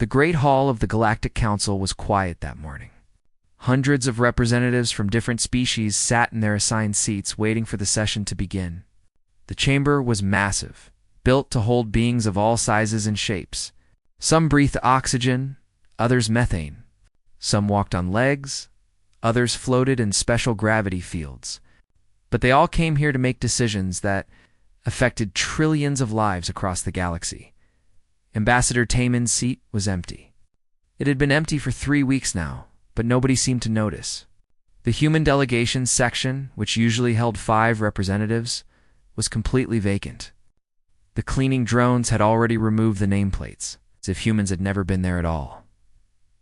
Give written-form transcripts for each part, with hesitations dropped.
The Great Hall of the Galactic Council was quiet that morning. Hundreds of representatives from different species sat in their assigned seats waiting for the session to begin. The chamber was massive, built to hold beings of all sizes and shapes. Some breathed oxygen, others methane. Some walked on legs, others floated in special gravity fields. But they all came here to make decisions that affected trillions of lives across the galaxy. Ambassador Taman's seat was empty. It had been empty for 3 weeks now, but nobody seemed to notice. The human delegations section, which usually held 5 representatives, was completely vacant. The cleaning drones had already removed the nameplates, as if humans had never been there at all.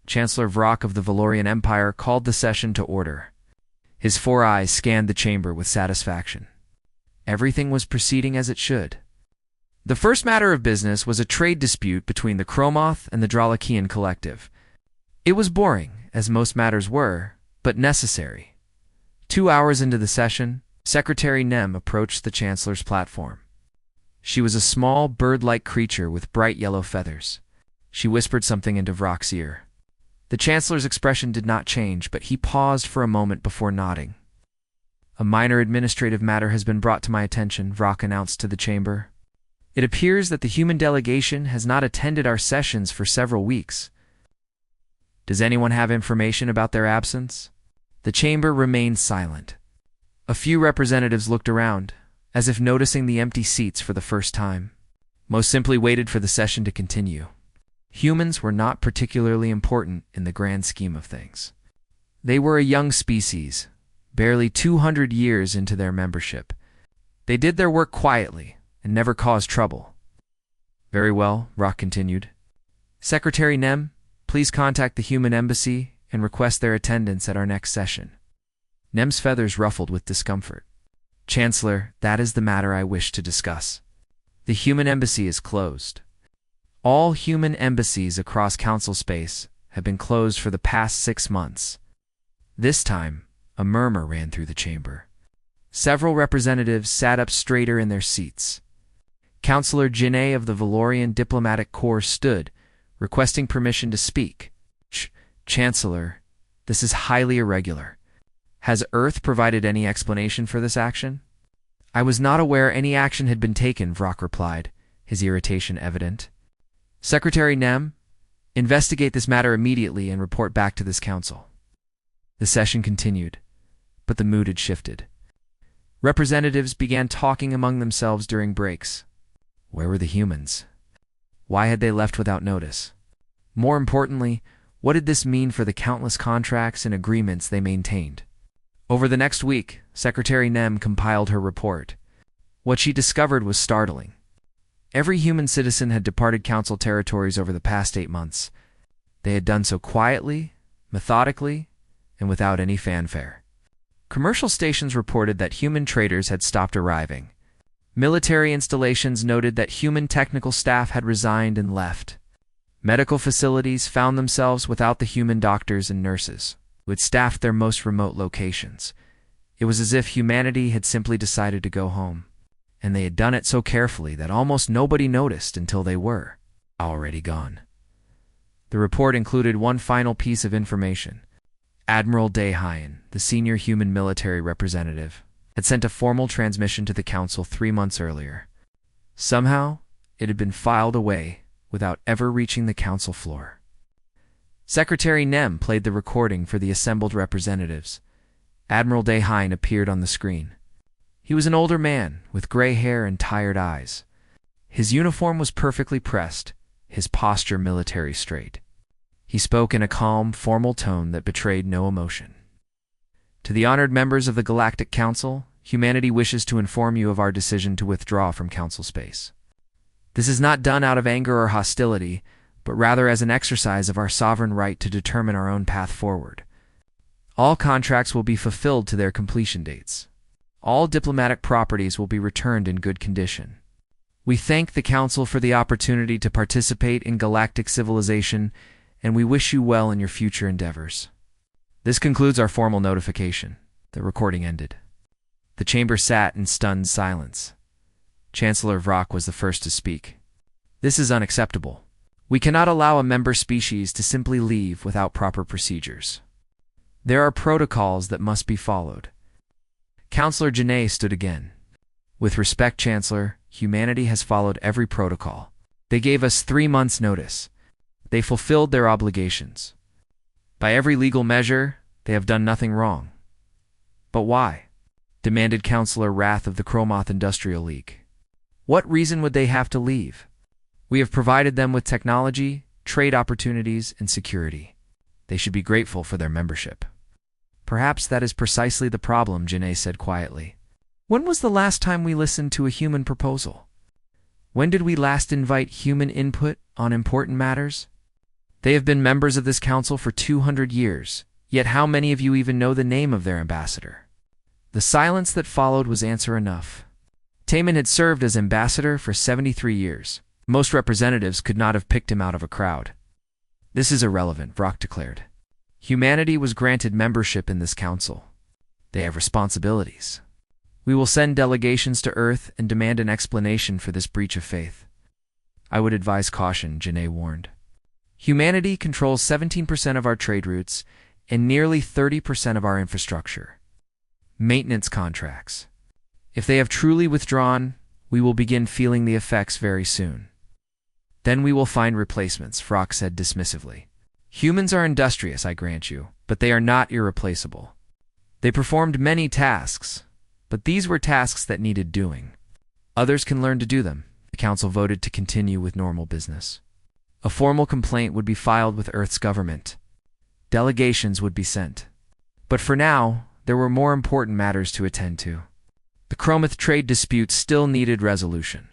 Chancellor Vrock of the Valorian Empire called the session to order. His 4 eyes scanned the chamber with satisfaction. Everything was proceeding as it should. The first matter of business was a trade dispute between the Chromoth and the Dralakian Collective. It was boring, as most matters were, but necessary. 2 hours into the session, Secretary Nem approached the Chancellor's platform. She was a small, bird-like creature with bright yellow feathers. She whispered something into Vrock's ear. The Chancellor's expression did not change, but he paused for a moment before nodding. "A minor administrative matter has been brought to my attention," Vrock announced to the chamber. "It appears that the human delegation has not attended our sessions for several weeks. Does anyone have information about their absence?" The chamber remained silent. A few representatives looked around, as if noticing the empty seats for the first time. Most simply waited for the session to continue. Humans were not particularly important in the grand scheme of things. They were a young species, barely 200 years into their membership. They did their work quietly and never caused trouble. "Very well," Vrock continued. "Secretary Nem, please contact the human embassy and request their attendance at our next session." Nem's feathers ruffled with discomfort. "Chancellor, that is the matter I wish to discuss. The human embassy is closed. All human embassies across Council space have been closed for the past 6 months." This time, a murmur ran through the chamber. Several representatives sat up straighter in their seats. Councillor Jinneh of the Valorian Diplomatic Corps stood, requesting permission to speak. Chancellor, this is highly irregular. Has Earth provided any explanation for this action?" "I was not aware any action had been taken," Vrock replied, his irritation evident. "Secretary Nem, investigate this matter immediately and report back to this council." The session continued, but the mood had shifted. Representatives began talking among themselves during breaks. Where were the humans? Why had they left without notice? More importantly, what did this mean for the countless contracts and agreements they maintained? Over the next week, Secretary Nem compiled her report. What she discovered was startling. Every human citizen had departed Council territories over the past 8 months. They had done so quietly, methodically, and without any fanfare. Commercial stations reported that human traders had stopped arriving. Military installations noted that human technical staff had resigned and left. Medical facilities found themselves without the human doctors and nurses who had staffed their most remote locations. It was as if humanity had simply decided to go home, and they had done it so carefully that almost nobody noticed until they were already gone. The report included one final piece of information. Admiral Daehyun, the senior human military representative, had sent a formal transmission to the Council 3 months earlier. Somehow, it had been filed away without ever reaching the Council floor. Secretary Nem played the recording for the assembled representatives. Admiral Daehyun appeared on the screen. He was an older man with gray hair and tired eyes. His uniform was perfectly pressed, his posture military straight. He spoke in a calm, formal tone that betrayed no emotion. "To the honored members of the Galactic Council, humanity wishes to inform you of our decision to withdraw from Council space. This is not done out of anger or hostility, but rather as an exercise of our sovereign right to determine our own path forward. All contracts will be fulfilled to their completion dates. All diplomatic properties will be returned in good condition. We thank the Council for the opportunity to participate in galactic civilization, and we wish you well in your future endeavors." This concludes our formal notification. The recording ended. The chamber sat in stunned silence. Chancellor Vrock was the first to speak. "This is unacceptable. We cannot allow a member species to simply leave without proper procedures. There are protocols that must be followed. Counselor Janae stood again. With respect, Chancellor, humanity has followed every protocol. They gave us 3 months' notice. They fulfilled their obligations. By every legal measure, they have done nothing wrong. But why? Demanded Counselor Wrath of the Chromoth Industrial League. What reason would they have to leave? We have provided them with technology, trade opportunities, and security. They should be grateful for their membership. Perhaps that is precisely the problem, Janae said quietly. When was the last time we listened to a human proposal? When did we last invite human input on important matters? They have been members of this council for 200 years, yet how many of you even know the name of their ambassador? The silence that followed was answer enough. Taman had served as ambassador for 73 years. Most representatives could not have picked him out of a crowd. This is irrelevant, Vrock declared. Humanity was granted membership in this council. They have responsibilities. We will send delegations to Earth and demand an explanation for this breach of faith. I would advise caution, Janae warned. Humanity controls 17% of our trade routes and nearly 30% of our infrastructure. Maintenance contracts. If they have truly withdrawn, we will begin feeling the effects very soon. Then we will find replacements, Vrock said dismissively. Humans are industrious, I grant you, but they are not irreplaceable. They performed many tasks, but these were tasks that needed doing. Others can learn to do them. The council voted to continue with normal business. A formal complaint would be filed with Earth's government. Delegations would be sent. But for now, there were more important matters to attend to. The Chromoth trade dispute still needed resolution.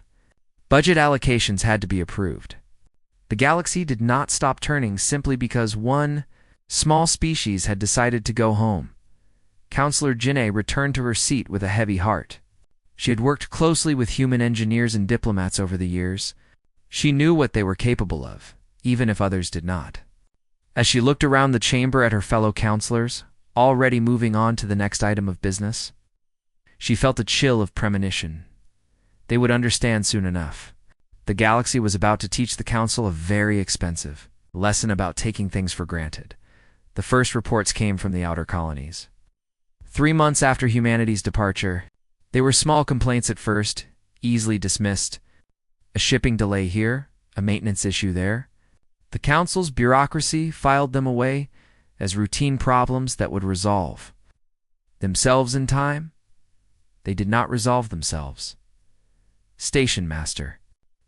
Budget allocations had to be approved. The galaxy did not stop turning simply because one small species had decided to go home. Counselor Janae returned to her seat with a heavy heart. She had worked closely with human engineers and diplomats over the years. She knew what they were capable of, even if others did not. As she looked around the chamber at her fellow counselors, already moving on to the next item of business, she felt a chill of premonition. They would understand soon enough. The galaxy was about to teach the council a very expensive lesson about taking things for granted. The first reports came from the outer colonies. 3 months after humanity's departure, they were small complaints at first, easily dismissed. A shipping delay here, a maintenance issue there. The council's bureaucracy filed them away as routine problems that would resolve themselves in time. They did not resolve themselves. Station Master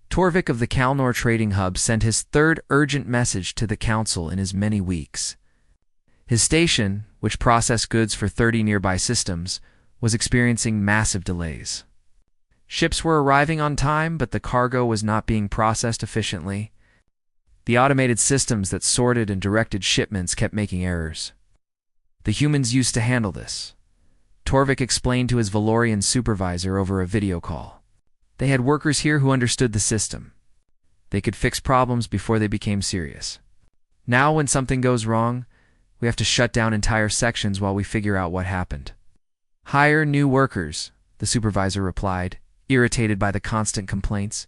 Torvik of the Kalnor Trading Hub sent his third urgent message to the council in as many weeks. His station, which processed goods for 30 nearby systems, was experiencing massive delays. Ships were arriving on time, but the cargo was not being processed efficiently. The automated systems that sorted and directed shipments kept making errors. The humans used to handle this. Torvik explained to his Valorian supervisor over a video call. They had workers here who understood the system. They could fix problems before they became serious. Now, when something goes wrong, we have to shut down entire sections while we figure out what happened. Hire new workers, the supervisor replied, irritated by the constant complaints.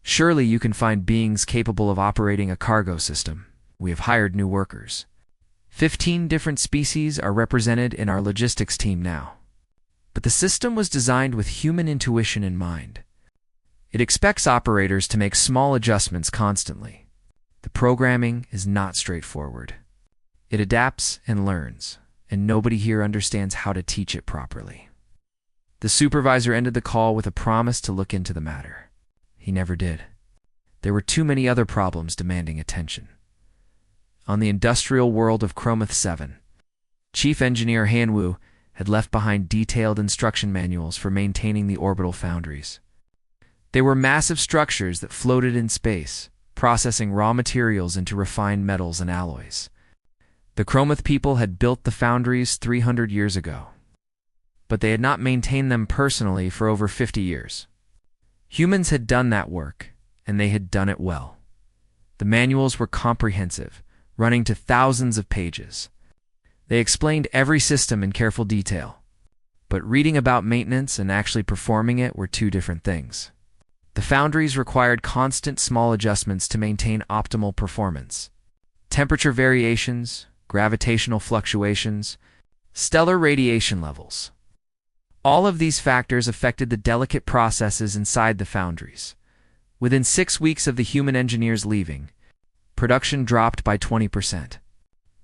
Surely you can find beings capable of operating a cargo system. We have hired new workers. 15 different species are represented in our logistics team now. But the system was designed with human intuition in mind. It expects operators to make small adjustments constantly. The programming is not straightforward. It adapts and learns, and nobody here understands how to teach it properly. The supervisor ended the call with a promise to look into the matter. He never did. There were too many other problems demanding attention. On the industrial world of Chromoth 7, Chief Engineer Hanwoo had left behind detailed instruction manuals for maintaining the orbital foundries. They were massive structures that floated in space, processing raw materials into refined metals and alloys. The Chromoth people had built the foundries 300 years ago, but they had not maintained them personally for over 50 years. Humans had done that work, and they had done it well. The manuals were comprehensive, running to thousands of pages. They explained every system in careful detail, but reading about maintenance and actually performing it were two different things. The foundries required constant small adjustments to maintain optimal performance. Temperature variations, gravitational fluctuations, stellar radiation levels. All of these factors affected the delicate processes inside the foundries. Within 6 weeks of the human engineers leaving, production dropped by 20%.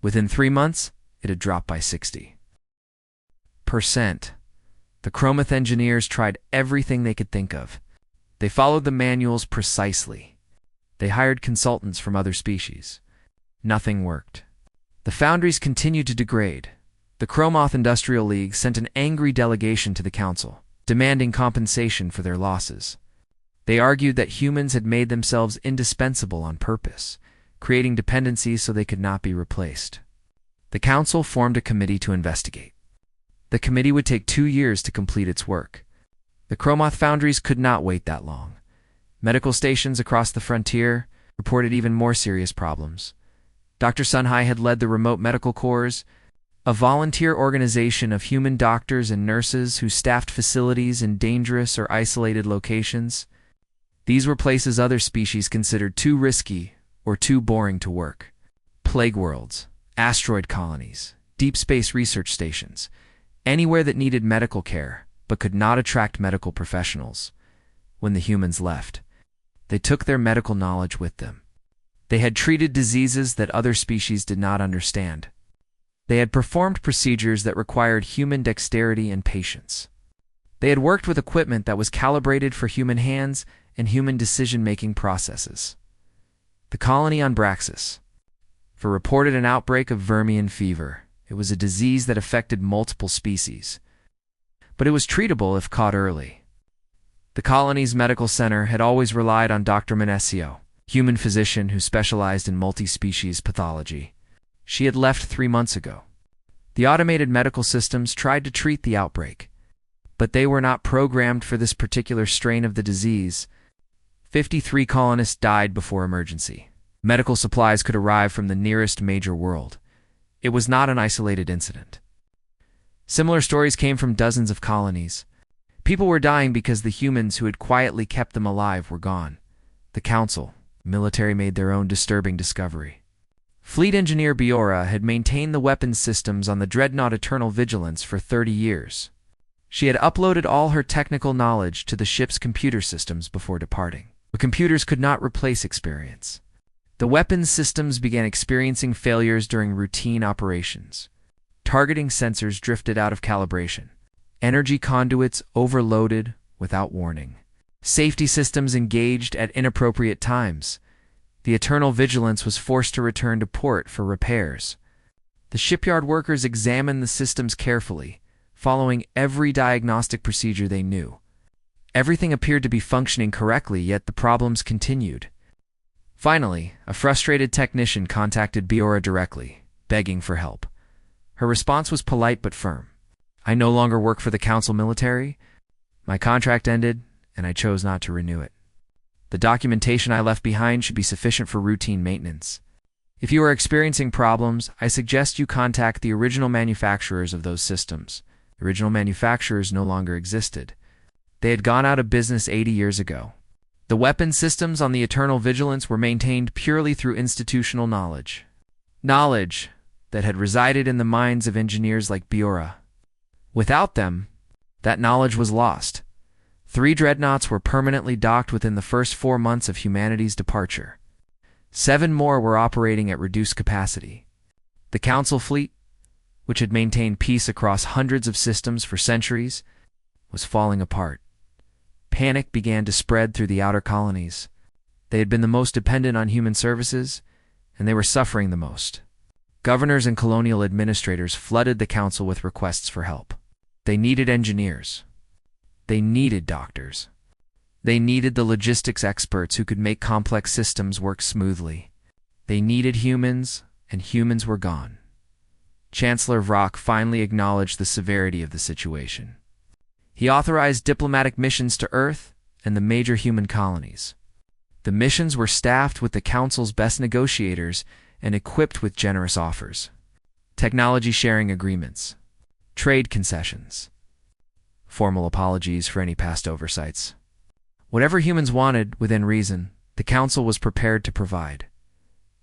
Within 3 months, it had dropped by 60%. The Chromath engineers tried everything they could think of. They followed the manuals precisely. They hired consultants from other species. Nothing worked. The foundries continued to degrade. The Chromath Industrial League sent an angry delegation to the council, demanding compensation for their losses. They argued that humans had made themselves indispensable on purpose, creating dependencies so they could not be replaced. The council formed a committee to investigate. The committee would take 2 years to complete its work. The Chromath foundries could not wait that long. Medical stations across the frontier reported even more serious problems. Dr. Sunhai had led the Remote Medical Corps, a volunteer organization of human doctors and nurses who staffed facilities in dangerous or isolated locations. These were places other species considered too risky or too boring to work. Plague worlds, asteroid colonies, deep space research stations, anywhere that needed medical care but could not attract medical professionals. When the humans left, they took their medical knowledge with them. They had treated diseases that other species did not understand. They had performed procedures that required human dexterity and patience. They had worked with equipment that was calibrated for human hands and human decision-making processes. The colony on Braxis reported an outbreak of vermian fever. It was a disease that affected multiple species, but it was treatable if caught early. The colony's medical center had always relied on Dr. Manesio, human physician who specialized in multi-species pathology. She had left 3 months ago. The automated medical systems tried to treat the outbreak, but they were not programmed for this particular strain of the disease. 53 colonists died before emergency. Medical supplies could arrive from the nearest major world. It was not an isolated incident. Similar stories came from dozens of colonies. People were dying because the humans who had quietly kept them alive were gone. The council, military made their own disturbing discovery. Fleet engineer Biora had maintained the weapons systems on the dreadnought Eternal Vigilance for 30 years. She had uploaded all her technical knowledge to the ship's computer systems before departing. But computers could not replace experience. The weapons systems began experiencing failures during routine operations. Targeting sensors drifted out of calibration. Energy conduits overloaded without warning. Safety systems engaged at inappropriate times. The Eternal Vigilance was forced to return to port for repairs. The shipyard workers examined the systems carefully, following every diagnostic procedure they knew. Everything appeared to be functioning correctly, yet the problems continued. Finally, a frustrated technician contacted Biora directly, begging for help. Her response was polite but firm. "I no longer work for the council military. My contract ended, and I chose not to renew it. The documentation I left behind should be sufficient for routine maintenance. If you are experiencing problems, I suggest you contact the original manufacturers of those systems." The original manufacturers no longer existed. They had gone out of business 80 years ago. The weapon systems on the Eternal Vigilance were maintained purely through institutional knowledge. Knowledge that had resided in the minds of engineers like Biora. Without them, that knowledge was lost. 3 dreadnoughts were permanently docked within the first 4 months of humanity's departure. 7 more were operating at reduced capacity. The Council fleet, which had maintained peace across hundreds of systems for centuries, was falling apart. Panic began to spread through the outer colonies. They had been the most dependent on human services, and they were suffering the most. Governors and colonial administrators flooded the council with requests for help. They needed engineers. They needed doctors. They needed the logistics experts who could make complex systems work smoothly. They needed humans, and humans were gone. Chancellor Vrock finally acknowledged the severity of the situation. He authorized diplomatic missions to Earth and the major human colonies. The missions were staffed with the Council's best negotiators and equipped with generous offers. Technology sharing agreements. Trade concessions. Formal apologies for any past oversights. Whatever humans wanted, within reason, the Council was prepared to provide.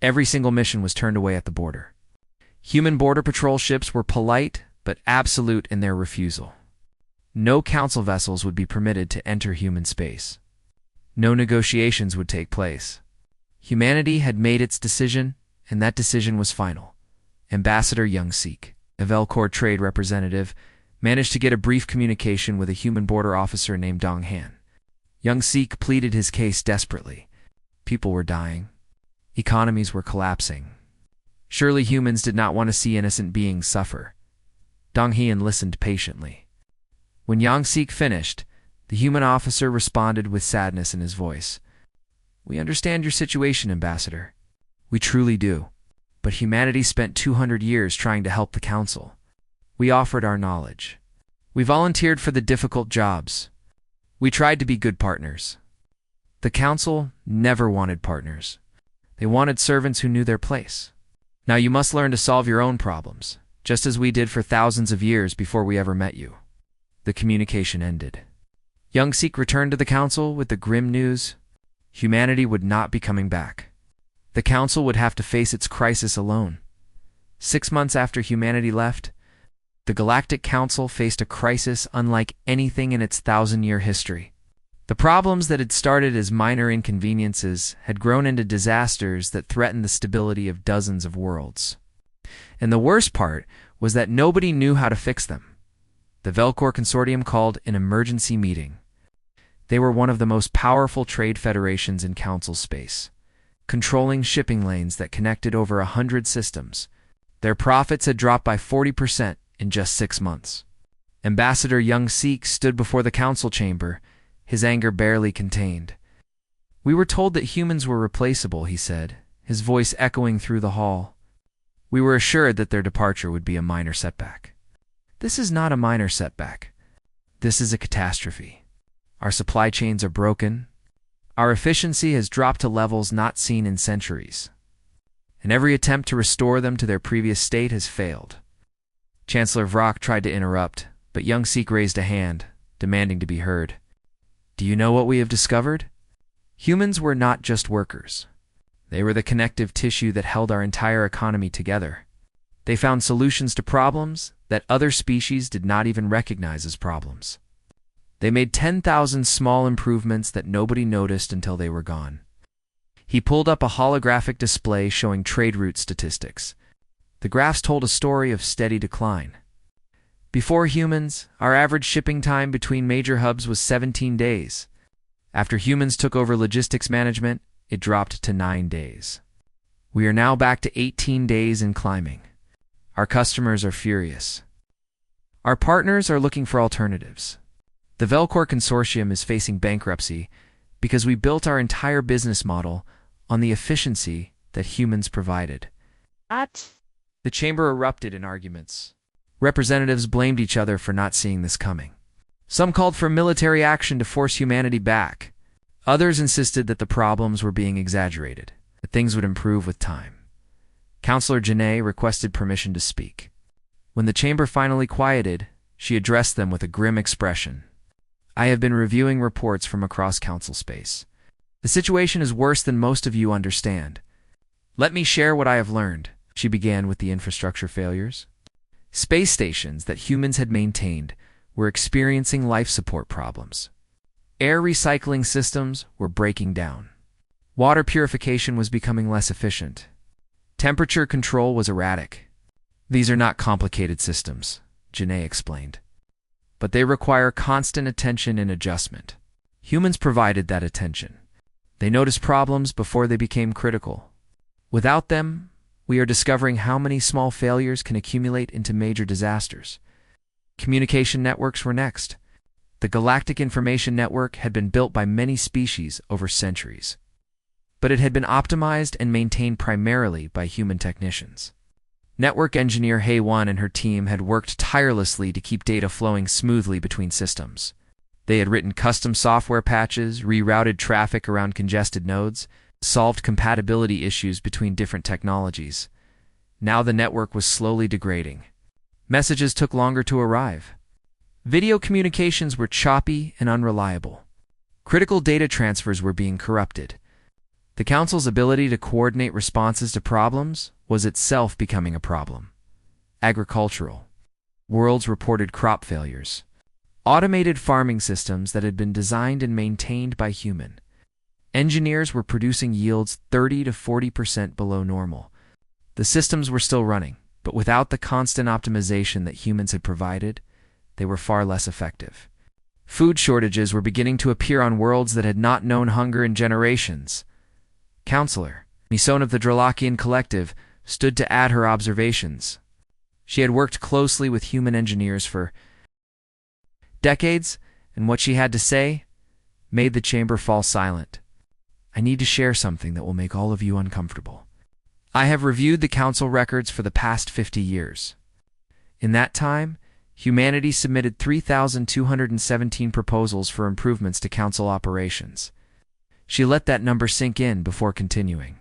Every single mission was turned away at the border. Human border patrol ships were polite but absolute in their refusal. No Council vessels would be permitted to enter human space. No negotiations would take place. Humanity had made its decision, and that decision was final. Ambassador Young Sik, a Velcor trade representative, managed to get a brief communication with a human border officer named Dong Han. Young Sik pleaded his case desperately. People were dying. Economies were collapsing. Surely humans did not want to see innocent beings suffer. Dong Han listened patiently. When Yang Sik finished, the human officer responded with sadness in his voice. "We understand your situation, Ambassador. We truly do. But humanity spent 200 years trying to help the Council. We offered our knowledge. We volunteered for the difficult jobs. We tried to be good partners. The Council never wanted partners. They wanted servants who knew their place. Now you must learn to solve your own problems, just as we did for thousands of years before we ever met you." The communication ended. Young Sik returned to the Council with the grim news: humanity would not be coming back. The Council would have to face its crisis alone. 6 months after humanity left, the Galactic Council faced a crisis unlike anything in its 1,000-year history. The problems that had started as minor inconveniences had grown into disasters that threatened the stability of dozens of worlds. And the worst part was that nobody knew how to fix them. The Velcor Consortium called an emergency meeting. They were one of the most powerful trade federations in Council space, controlling shipping lanes that connected over 100 systems. Their profits had dropped by 40% in just 6 months. Ambassador Young Sik stood before the Council chamber, his anger barely contained. "We were told that humans were replaceable," he said, his voice echoing through the hall. "We were assured that their departure would be a minor setback. This is not a minor setback. This is a catastrophe. Our supply chains are broken. Our efficiency has dropped to levels not seen in centuries. And every attempt to restore them to their previous state has failed." Chancellor Vrock tried to interrupt, but Young Sik raised a hand, demanding to be heard. "Do you know what we have discovered? Humans were not just workers. They were the connective tissue that held our entire economy together. They found solutions to problems that other species did not even recognize as problems. They made 10,000 small improvements that nobody noticed until they were gone." He pulled up a holographic display showing trade route statistics. The graphs told a story of steady decline. Before humans, our average shipping time between major hubs was 17 days. After humans took over logistics management, it dropped to 9 days. We are now back to 18 days and climbing. Our customers are furious. Our partners are looking for alternatives. The Velcor Consortium is facing bankruptcy because we built our entire business model on the efficiency that humans provided. The chamber erupted in arguments. Representatives blamed each other for not seeing this coming. Some called for military action to force humanity back. Others insisted that the problems were being exaggerated, that things would improve with time. Councillor Janae requested permission to speak. When the chamber finally quieted, she addressed them with a grim expression. "I have been reviewing reports from across Council space. The situation is worse than most of you understand. Let me share what I have learned." She began with the infrastructure failures. Space stations that humans had maintained were experiencing life support problems. Air recycling systems were breaking down. Water purification was becoming less efficient. Temperature control was erratic. "These are not complicated systems," Janae explained. "But they require constant attention and adjustment. Humans provided that attention. They noticed problems before they became critical. Without them, we are discovering how many small failures can accumulate into major disasters." Communication networks were next. The Galactic Information Network had been built by many species over centuries, but it had been optimized and maintained primarily by human technicians. Network engineer Hay-One and her team had worked tirelessly to keep data flowing smoothly between systems. They had written custom software patches, rerouted traffic around congested nodes, solved compatibility issues between different technologies. Now the network was slowly degrading. Messages took longer to arrive. Video communications were choppy and unreliable. Critical data transfers were being corrupted. The Council's ability to coordinate responses to problems was itself becoming a problem. Agricultural worlds reported crop failures. Automated farming systems that had been designed and maintained by human engineers were producing yields 30 to 40% below normal. The systems were still running, but without the constant optimization that humans had provided, they were far less effective. Food shortages were beginning to appear on worlds that had not known hunger in generations. Counselor Mison of the Dralachian Collective stood to add her observations. She had worked closely with human engineers for decades, and what she had to say made the chamber fall silent. I need to share something that will make all of you uncomfortable. I have reviewed the Council records for the past 50 years. In that time, humanity submitted 3,217 proposals for improvements to Council operations. She let that number sink in before continuing.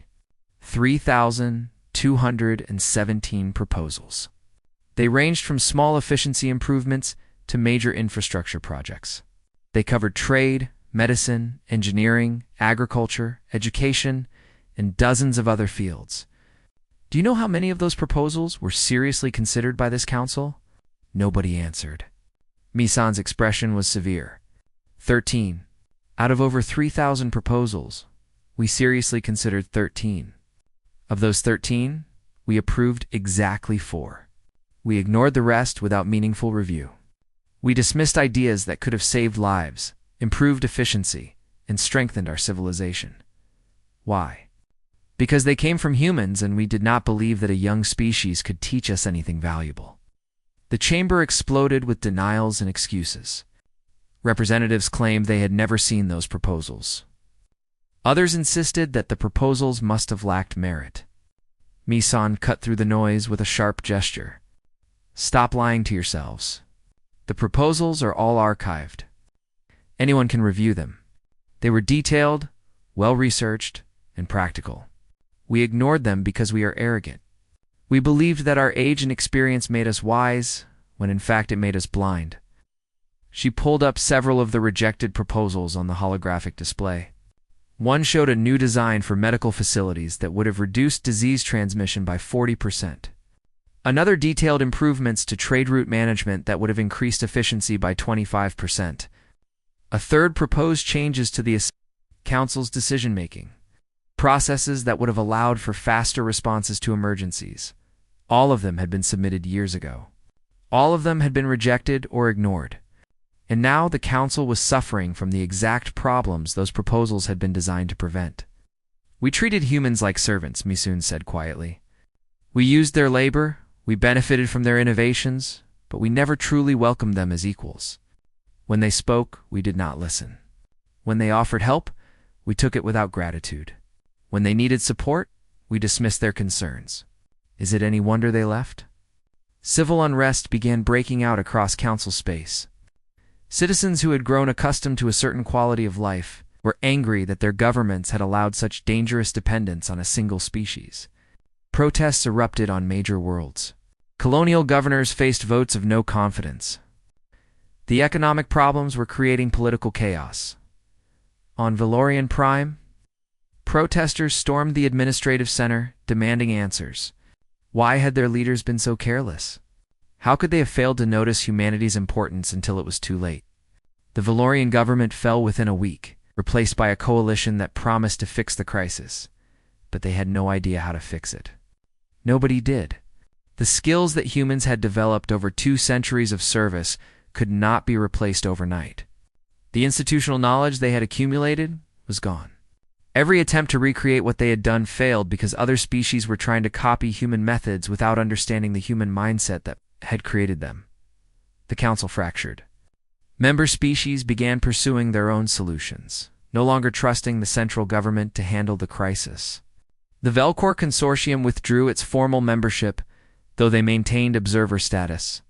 3,217 proposals. They ranged from small efficiency improvements to major infrastructure projects. They covered trade, medicine, engineering, agriculture, education, and dozens of other fields. Do you know how many of those proposals were seriously considered by this council? Nobody answered. Mison's expression was severe. 13. Out of over 3,000 proposals, we seriously considered 13. Of those 13, we approved exactly 4. We ignored the rest without meaningful review. We dismissed ideas that could have saved lives, improved efficiency, and strengthened our civilization. Why? Because they came from humans and we did not believe that a young species could teach us anything valuable. The chamber exploded with denials and excuses. Representatives claimed they had never seen those proposals. Others insisted that the proposals must have lacked merit. Mison cut through the noise with a sharp gesture. Stop lying to yourselves. The proposals are all archived. Anyone can review them. They were detailed, well-researched, and practical. We ignored them because we are arrogant. We believed that our age and experience made us wise, when in fact it made us blind. She pulled up several of the rejected proposals on the holographic display. One showed a new design for medical facilities that would have reduced disease transmission by 40%. Another detailed improvements to trade route management that would have increased efficiency by 25%. A third proposed changes to the Council's decision-making, processes that would have allowed for faster responses to emergencies. All of them had been submitted years ago. All of them had been rejected or ignored. And now the Council was suffering from the exact problems those proposals had been designed to prevent. We treated humans like servants, Misun said quietly. We used their labor, we benefited from their innovations, but we never truly welcomed them as equals. When they spoke, we did not listen. When they offered help, we took it without gratitude. When they needed support, we dismissed their concerns. Is it any wonder they left? Civil unrest began breaking out across Council space. Citizens who had grown accustomed to a certain quality of life were angry that their governments had allowed such dangerous dependence on a single species. Protests erupted on major worlds. Colonial governors faced votes of no confidence. The economic problems were creating political chaos. On Valorian Prime, protesters stormed the administrative center, demanding answers. Why had their leaders been so careless? How could they have failed to notice humanity's importance until it was too late? The Valorian government fell within a week, replaced by a coalition that promised to fix the crisis, but they had no idea how to fix it. Nobody did. The skills that humans had developed over 2 centuries of service could not be replaced overnight. The institutional knowledge they had accumulated was gone. Every attempt to recreate what they had done failed because other species were trying to copy human methods without understanding the human mindset that had created them. The Council fractured. Member species began pursuing their own solutions, no longer trusting the central government to handle the crisis. The Velcor Consortium withdrew its formal membership, though they maintained observer status.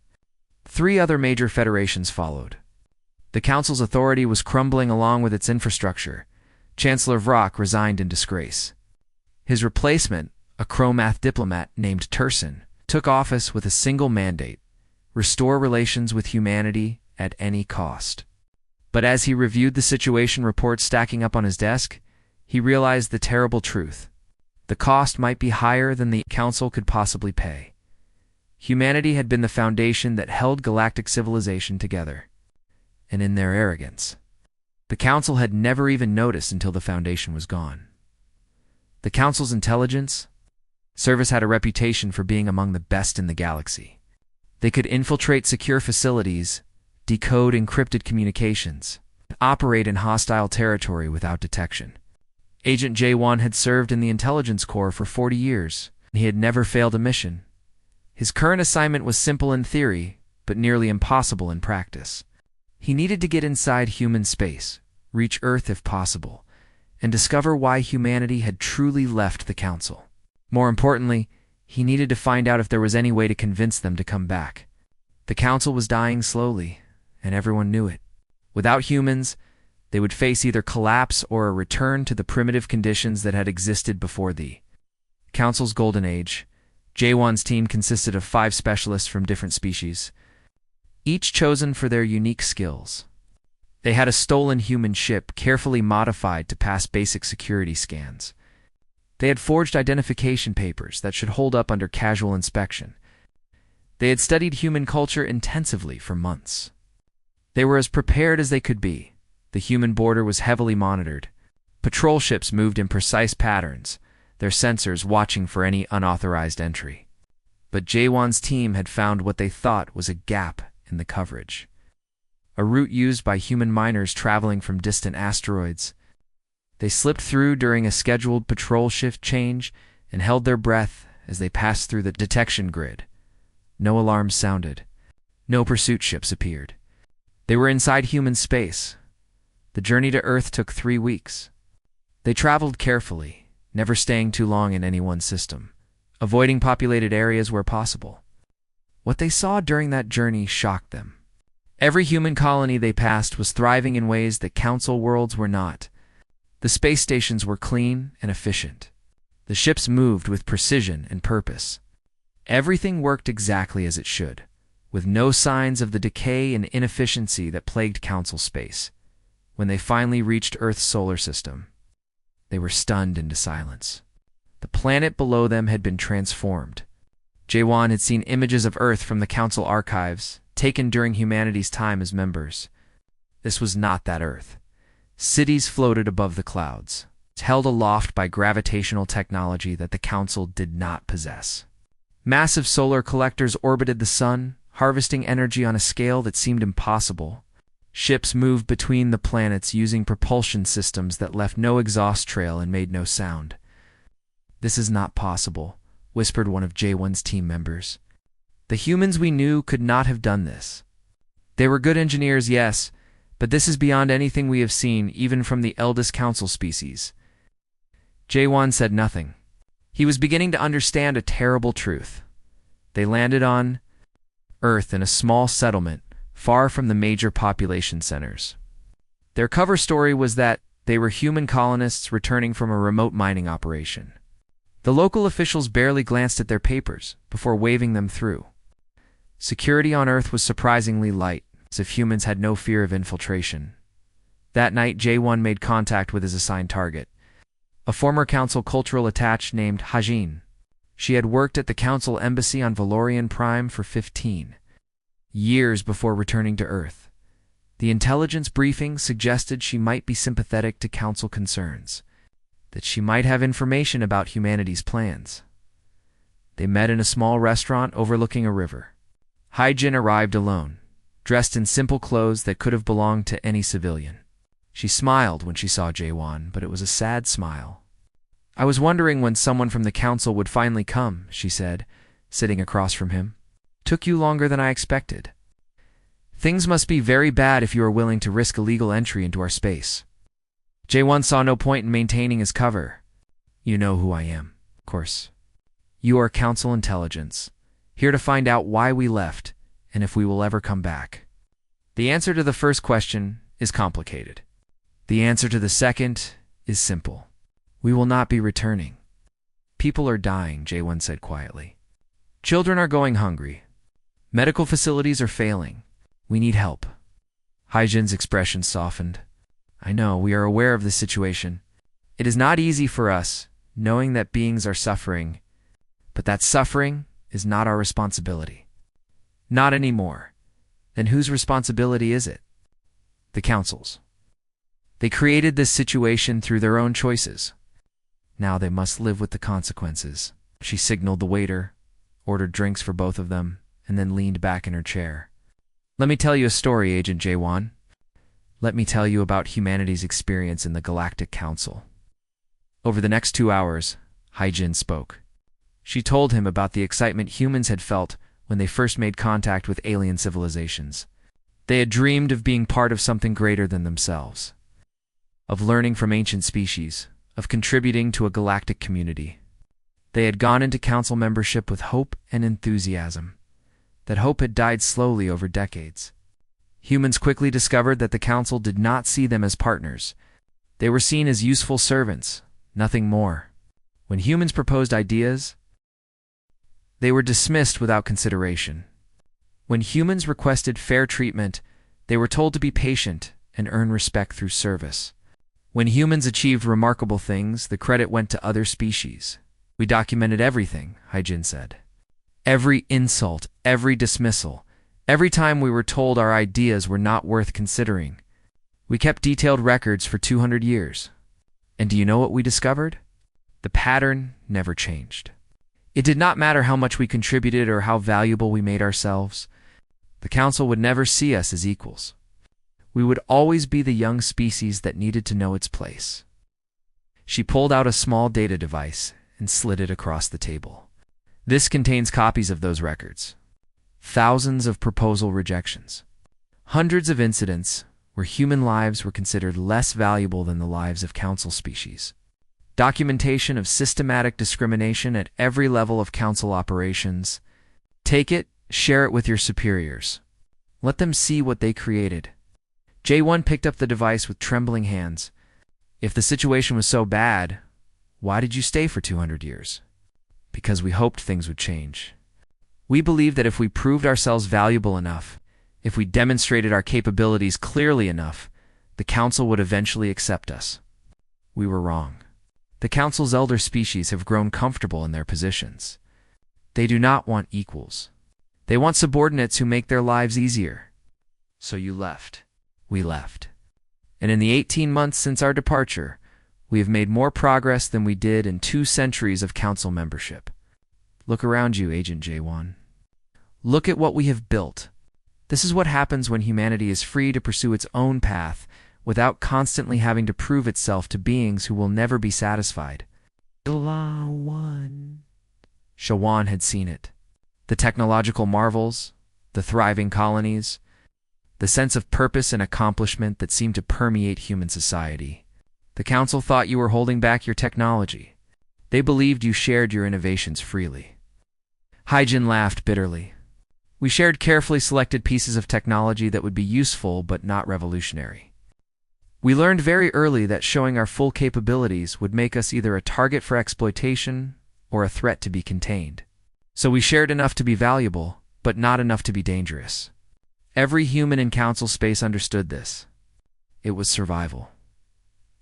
3 other major federations followed. The Council's authority was crumbling along with its infrastructure. Chancellor Vrock resigned in disgrace. His replacement, a Chromath diplomat named Turson, took office with a single mandate: restore relations with humanity at any cost. But as he reviewed the situation reports stacking up on his desk, he realized the terrible truth. The cost might be higher than the Council could possibly pay. Humanity had been the foundation that held galactic civilization together. And in their arrogance, the Council had never even noticed until the foundation was gone. The Council's intelligence service had a reputation for being among the best in the galaxy. They could infiltrate secure facilities, decode encrypted communications, and operate in hostile territory without detection. Agent J1 had served in the Intelligence Corps for 40 years, and he had never failed a mission. His current assignment was simple in theory, but nearly impossible in practice. He needed to get inside human space, reach Earth if possible, and discover why humanity had truly left the Council. More importantly, he needed to find out if there was any way to convince them to come back. The Council was dying slowly, and everyone knew it. Without humans, they would face either collapse or a return to the primitive conditions that had existed before the Council's golden age. J1's team consisted of 5 specialists from different species, each chosen for their unique skills. They had a stolen human ship carefully modified to pass basic security scans. They had forged identification papers that should hold up under casual inspection. They had studied human culture intensively for months. They were as prepared as they could be. The human border was heavily monitored. Patrol ships moved in precise patterns, their sensors watching for any unauthorized entry. But J1's team had found what they thought was a gap in the coverage. A route used by human miners traveling from distant asteroids. They slipped through during a scheduled patrol shift change and held their breath as they passed through the detection grid. No alarms sounded. No pursuit ships appeared. They were inside human space. The journey to Earth took 3 weeks. They traveled carefully, never staying too long in any one system, avoiding populated areas where possible. What they saw during that journey shocked them. Every human colony they passed was thriving in ways that Council worlds were not. The space stations were clean and efficient. The ships moved with precision and purpose. Everything worked exactly as it should, with no signs of the decay and inefficiency that plagued Council space. When they finally reached Earth's solar system, they were stunned into silence. The planet below them had been transformed. J1 had seen images of Earth from the Council archives, taken during humanity's time as members. This was not that Earth. Cities floated above the clouds, held aloft by gravitational technology that the Council did not possess. Massive solar collectors orbited the sun, harvesting energy on a scale that seemed impossible. Ships moved between the planets using propulsion systems that left no exhaust trail and made no sound. "This is not possible," whispered one of J1's team members. "The humans we knew could not have done this. They were good engineers, yes, but this is beyond anything we have seen, even from the eldest Council species." J1 said nothing. He was beginning to understand a terrible truth. They landed on Earth in a small settlement, far from the major population centers. Their cover story was that they were human colonists returning from a remote mining operation. The local officials barely glanced at their papers before waving them through. Security on Earth was surprisingly light, as if humans had no fear of infiltration. That night, J1 made contact with his assigned target, a former Council cultural attaché named Hajin. She had worked at the Council embassy on Valorian Prime for 15 years before returning to Earth. The intelligence briefing suggested she might be sympathetic to Council concerns, that she might have information about humanity's plans. They met in a small restaurant overlooking a river. Hajin arrived alone, dressed in simple clothes that could have belonged to any civilian. She smiled when she saw J1, but it was a sad smile. "I was wondering when someone from the Council would finally come," she said, sitting across from him. "Took you longer than I expected. Things must be very bad if you are willing to risk illegal entry into our space." J1 saw no point in maintaining his cover. "You know who I am, of course. You are Council intelligence, here to find out why we left and if we will ever come back. The answer to the first question is complicated. The answer to the second is simple. We will not be returning. People are dying," J1 said quietly. "Children are going hungry. Medical facilities are failing. We need help. Haijin's expression softened. I know, we are aware of this situation. It is not easy for us, knowing that beings are suffering, but that suffering is not our responsibility. Not anymore. Then whose responsibility is it? The Council's. They created this situation through their own choices. Now they must live with the consequences. She signaled the waiter, ordered drinks for both of them, and then leaned back in her chair. Let me tell you a story, Agent J1. Let me tell you about humanity's experience in the Galactic Council. Over the next 2 hours, Haijin spoke. She told him about the excitement humans had felt when they first made contact with alien civilizations. They had dreamed of being part of something greater than themselves, of learning from ancient species, of contributing to a galactic community. They had gone into council membership with hope and enthusiasm. That hope had died slowly over decades. Humans quickly discovered that the council did not see them as partners. They were seen as useful servants, nothing more. When humans proposed ideas, they were dismissed without consideration. When humans requested fair treatment, they were told to be patient and earn respect through service. When humans achieved remarkable things, the credit went to other species. We documented everything, Haijin said. Every insult, every dismissal, every time we were told our ideas were not worth considering. We kept detailed records for 200 years. And do you know what we discovered? The pattern never changed. It did not matter how much we contributed or how valuable we made ourselves. The Council would never see us as equals. We would always be the young species that needed to know its place. She pulled out a small data device and slid it across the table. This contains copies of those records. Thousands of proposal rejections. Hundreds of incidents where human lives were considered less valuable than the lives of Council species. Documentation of systematic discrimination at every level of Council operations. Take it, share it with your superiors. Let them see what they created. J1 picked up the device with trembling hands. If the situation was so bad, why did you stay for 200 years? Because we hoped things would change. We believed that if we proved ourselves valuable enough, if we demonstrated our capabilities clearly enough, the Council would eventually accept us. We were wrong. The Council's elder species have grown comfortable in their positions. They do not want equals. They want subordinates who make their lives easier. So you left. We left. And in the 18 months since our departure, we have made more progress than we did in 2 centuries of Council membership. Look around you, Agent J1. Look at what we have built. This is what happens when humanity is free to pursue its own path without constantly having to prove itself to beings who will never be satisfied. Shawan had seen it. The technological marvels, the thriving colonies, the sense of purpose and accomplishment that seemed to permeate human society. The Council thought you were holding back your technology. They believed you shared your innovations freely. Haijin laughed bitterly. We shared carefully selected pieces of technology that would be useful but not revolutionary. We learned very early that showing our full capabilities would make us either a target for exploitation or a threat to be contained. So we shared enough to be valuable, but not enough to be dangerous. Every human in Council space understood this. It was survival.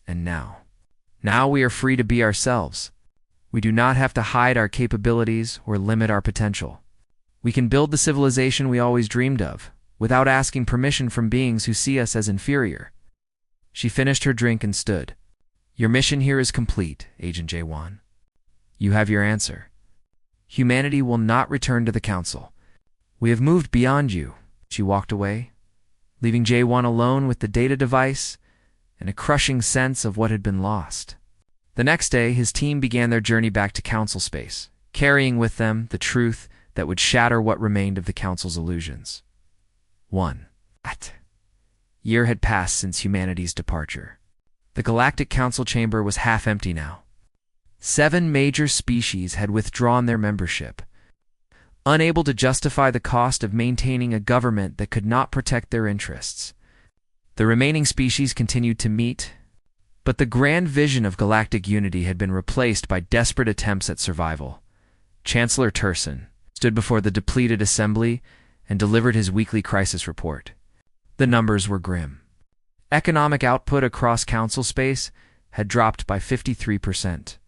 And now we are free to be ourselves. We do not have to hide our capabilities or limit our potential. We can build the civilization we always dreamed of, without asking permission from beings who see us as inferior. She finished her drink and stood. Your mission here is complete, Agent J1. You have your answer. Humanity will not return to the Council. We have moved beyond you. She walked away, leaving J1 alone with the data device and a crushing sense of what had been lost. The next day, his team began their journey back to Council space, carrying with them the truth that would shatter what remained of the Council's illusions. 1. Year had passed since humanity's departure. The Galactic Council chamber was half empty now. 7 major species had withdrawn their membership, unable to justify the cost of maintaining a government that could not protect their interests. The remaining species continued to meet, but the grand vision of galactic unity had been replaced by desperate attempts at survival. Chancellor Turson stood before the depleted assembly and delivered his weekly crisis report. The numbers were grim. Economic output across council space had dropped by 53%.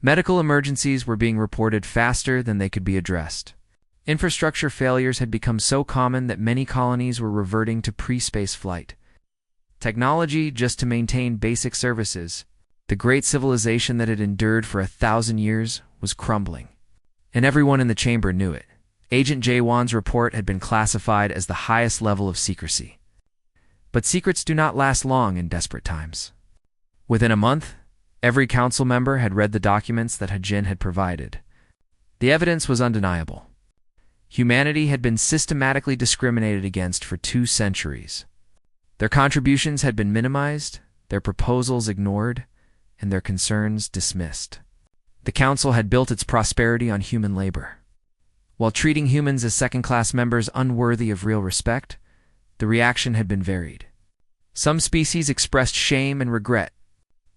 Medical emergencies were being reported faster than they could be addressed. Infrastructure failures had become so common that many colonies were reverting to pre-space flight. Technology just to maintain basic services, the great civilization that had endured for 1,000 years, was crumbling. And everyone in the chamber knew it. Agent Jaewon's report had been classified as the highest level of secrecy. But secrets do not last long in desperate times. Within a month, every council member had read the documents that Hajin had provided. The evidence was undeniable. Humanity had been systematically discriminated against for 2 centuries. Their contributions had been minimized, their proposals ignored, and their concerns dismissed. The council had built its prosperity on human labor. While treating humans as second-class members unworthy of real respect, the reaction had been varied. Some species expressed shame and regret.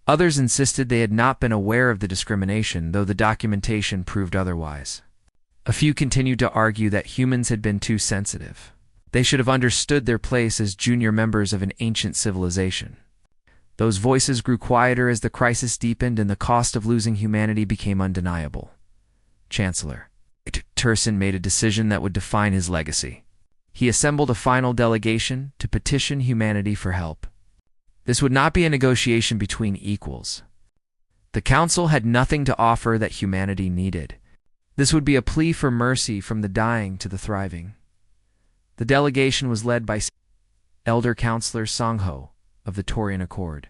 Others insisted they had not been aware of the discrimination, though the documentation proved otherwise. A few continued to argue that humans had been too sensitive. They should have understood their place as junior members of an ancient civilization. Those voices grew quieter as the crisis deepened and the cost of losing humanity became undeniable. Chancellor Tursin made a decision that would define his legacy. He assembled a final delegation to petition humanity for help. This would not be a negotiation between equals. The council had nothing to offer that humanity needed. This would be a plea for mercy from the dying to the thriving. The delegation was led by Elder Counselor Songho of the Taurian Accord.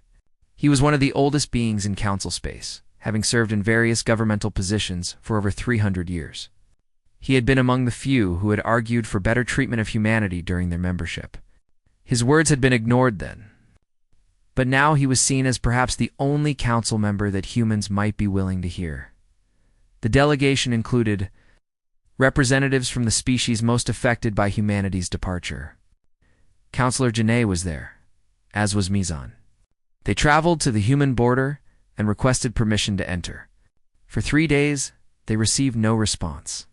He was one of the oldest beings in council space, having served in various governmental positions for over 300 years. He had been among the few who had argued for better treatment of humanity during their membership. His words had been ignored then, but now he was seen as perhaps the only council member that humans might be willing to hear. The delegation included representatives from the species most affected by humanity's departure. Counselor Janae was there, as was Mizan. They traveled to the human border and requested permission to enter. For 3 days, they received no response.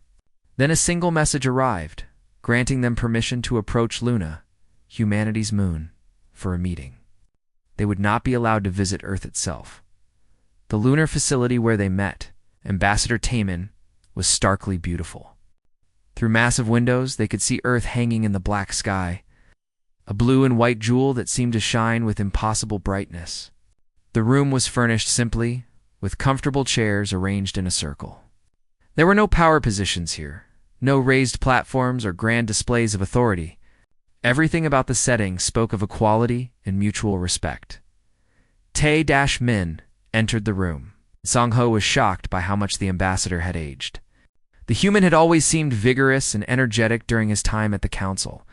Then a single message arrived, granting them permission to approach Luna, humanity's moon, for a meeting. They would not be allowed to visit Earth itself. The lunar facility where they met, Ambassador Taemin, was starkly beautiful. Through massive windows, they could see Earth hanging in the black sky, a blue and white jewel that seemed to shine with impossible brightness. The room was furnished simply, with comfortable chairs arranged in a circle. There were no power positions here, no raised platforms or grand displays of authority. Everything about the setting spoke of equality and mutual respect. Tae-Min entered the room. Songho was shocked by how much the ambassador had aged. The human had always seemed vigorous and energetic during his time at the council.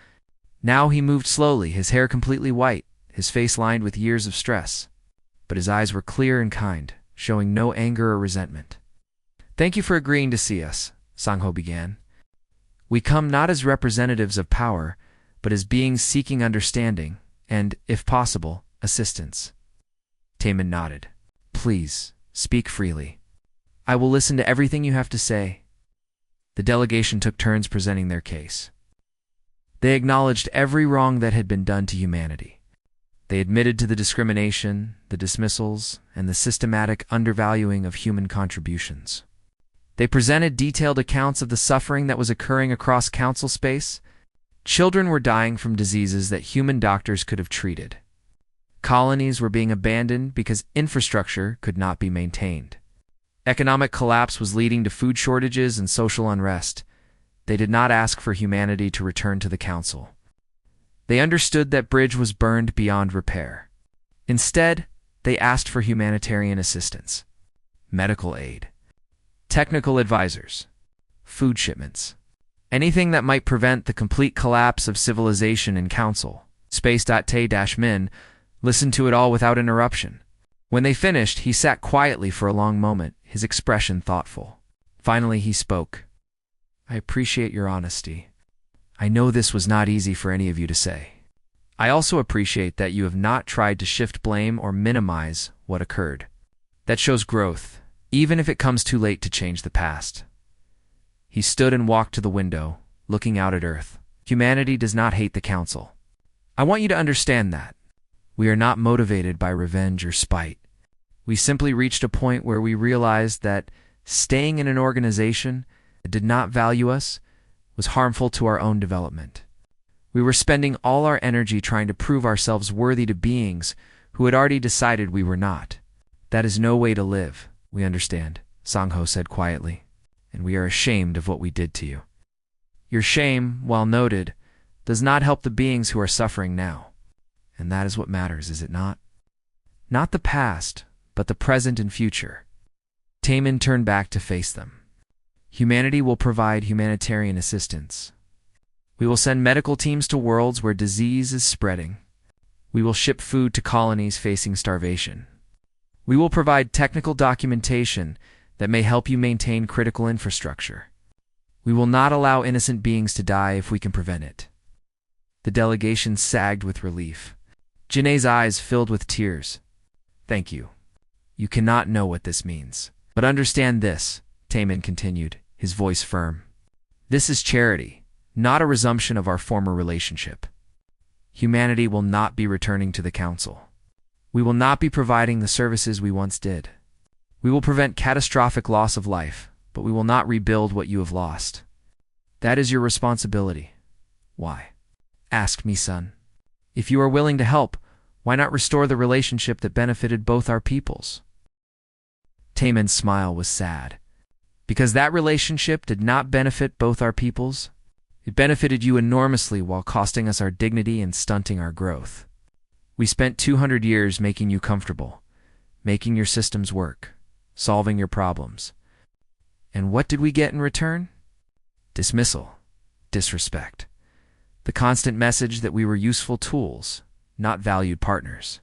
Now he moved slowly, his hair completely white, his face lined with years of stress. But his eyes were clear and kind, showing no anger or resentment. "Thank you for agreeing to see us," Songho began. "We come not as representatives of power, but as beings seeking understanding and, if possible, assistance." Taemin nodded. "Please, speak freely. I will listen to everything you have to say." The delegation took turns presenting their case. They acknowledged every wrong that had been done to humanity. They admitted to the discrimination, the dismissals, and the systematic undervaluing of human contributions. They presented detailed accounts of the suffering that was occurring across council space. Children were dying from diseases that human doctors could have treated. Colonies were being abandoned because infrastructure could not be maintained. Economic collapse was leading to food shortages and social unrest. They did not ask for humanity to return to the council. They understood that bridge was burned beyond repair. Instead, they asked for humanitarian assistance, medical aid, technical advisors, food shipments, anything that might prevent the complete collapse of civilization in council. Space.Tae-Min listened to it all without interruption. When they finished, he sat quietly for a long moment, his expression thoughtful. Finally, he spoke. "I appreciate your honesty. I know this was not easy for any of you to say. I also appreciate that you have not tried to shift blame or minimize what occurred. That shows growth, even if it comes too late to change the past." He stood and walked to the window, looking out at Earth. "Humanity does not hate the council. I want you to understand that. We are not motivated by revenge or spite. We simply reached a point where we realized that staying in an organization that did not value us was harmful to our own development. We were spending all our energy trying to prove ourselves worthy to beings who had already decided we were not. That is no way to live, we understand, Sangho said quietly, and we are ashamed of what we did to you. Your shame, while noted, does not help the beings who are suffering now. And that is what matters, is it not? Not the past, but the present and future. Taemin turned back to face them. Humanity will provide humanitarian assistance. We will send medical teams to worlds where disease is spreading. We will ship food to colonies facing starvation. We will provide technical documentation that may help you maintain critical infrastructure. We will not allow innocent beings to die if we can prevent it. The delegation sagged with relief. Janae's eyes filled with tears. Thank you. You cannot know what this means. But understand this, Taemin continued, his voice firm. This is charity, not a resumption of our former relationship. Humanity will not be returning to the Council. We will not be providing the services we once did. We will prevent catastrophic loss of life, but we will not rebuild what you have lost. That is your responsibility. Why? Ask me, son. If you are willing to help, why not restore the relationship that benefited both our peoples? Taemin's smile was sad. Because that relationship did not benefit both our peoples, it benefited you enormously while costing us our dignity and stunting our growth. We spent 200 years making you comfortable, making your systems work, solving your problems. And what did we get in return? Dismissal, disrespect. The constant message that we were useful tools, not valued partners.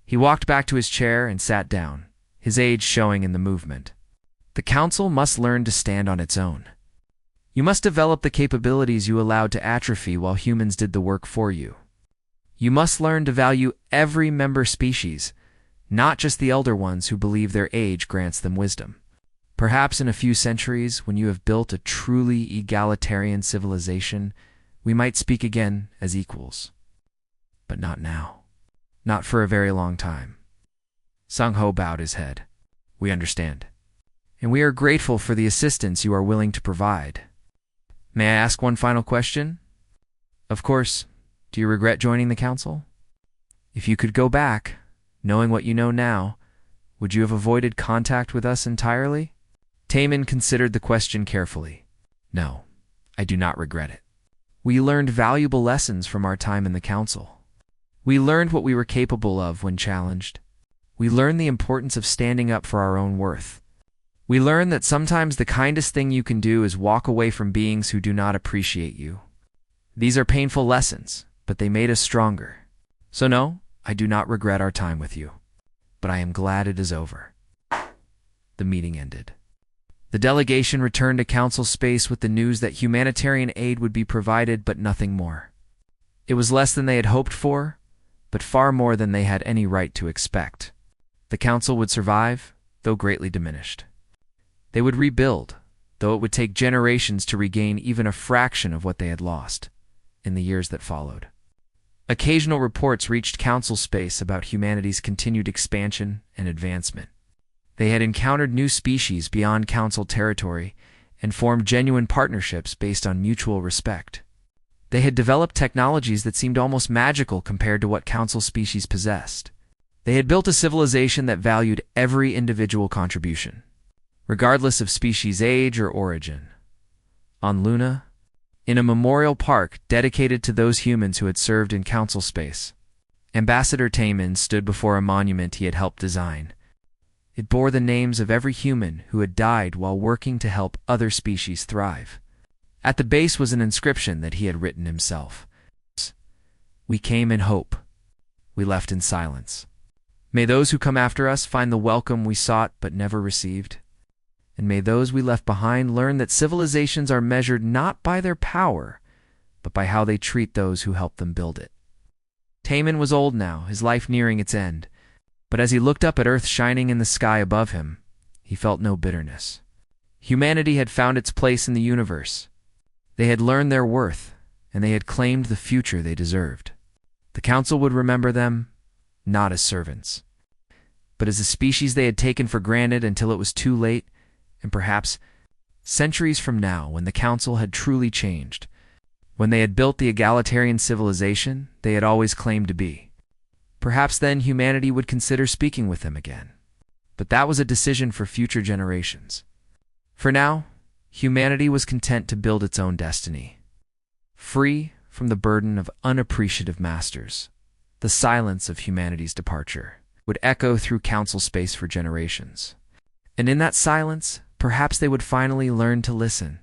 He walked back to his chair and sat down, his age showing in the movement. The Council must learn to stand on its own. You must develop the capabilities you allowed to atrophy while humans did the work for you. You must learn to value every member species, not just the elder ones who believe their age grants them wisdom. Perhaps in a few centuries, when you have built a truly egalitarian civilization, we might speak again as equals. But not now. Not for a very long time. Sangho bowed his head. We understand. And we are grateful for the assistance you are willing to provide. May I ask one final question? Of course, do you regret joining the Council? If you could go back, knowing what you know now, would you have avoided contact with us entirely? Taemin considered the question carefully. No, I do not regret it. We learned valuable lessons from our time in the Council. We learned what we were capable of when challenged. We learned the importance of standing up for our own worth. We learned that sometimes the kindest thing you can do is walk away from beings who do not appreciate you. These are painful lessons, but they made us stronger. So no, I do not regret our time with you. But I am glad it is over. The meeting ended. The delegation returned to Council space with the news that humanitarian aid would be provided, but nothing more. It was less than they had hoped for, but far more than they had any right to expect. The Council would survive, though greatly diminished. They would rebuild, though it would take generations to regain even a fraction of what they had lost in the years that followed. Occasional reports reached Council space about humanity's continued expansion and advancement. They had encountered new species beyond Council territory and formed genuine partnerships based on mutual respect. They had developed technologies that seemed almost magical compared to what Council species possessed. They had built a civilization that valued every individual contribution, regardless of species age or origin. On Luna, in a memorial park dedicated to those humans who had served in Council space, Ambassador Taemin stood before a monument he had helped design. It bore the names of every human who had died while working to help other species thrive. At the base was an inscription that he had written himself. We came in hope. We left in silence. May those who come after us find the welcome we sought but never received. And may those we left behind learn that civilizations are measured not by their power, but by how they treat those who help them build it. Taemin was old now, his life nearing its end. But as he looked up at Earth shining in the sky above him, he felt no bitterness. Humanity had found its place in the universe. They had learned their worth, and they had claimed the future they deserved. The Council would remember them, not as servants, but as a species they had taken for granted until it was too late, and perhaps centuries from now, when the Council had truly changed, when they had built the egalitarian civilization they had always claimed to be. Perhaps then humanity would consider speaking with them again. But that was a decision for future generations. For now, humanity was content to build its own destiny. Free from the burden of unappreciative masters, the silence of humanity's departure would echo through council space for generations. And in that silence, perhaps they would finally learn to listen.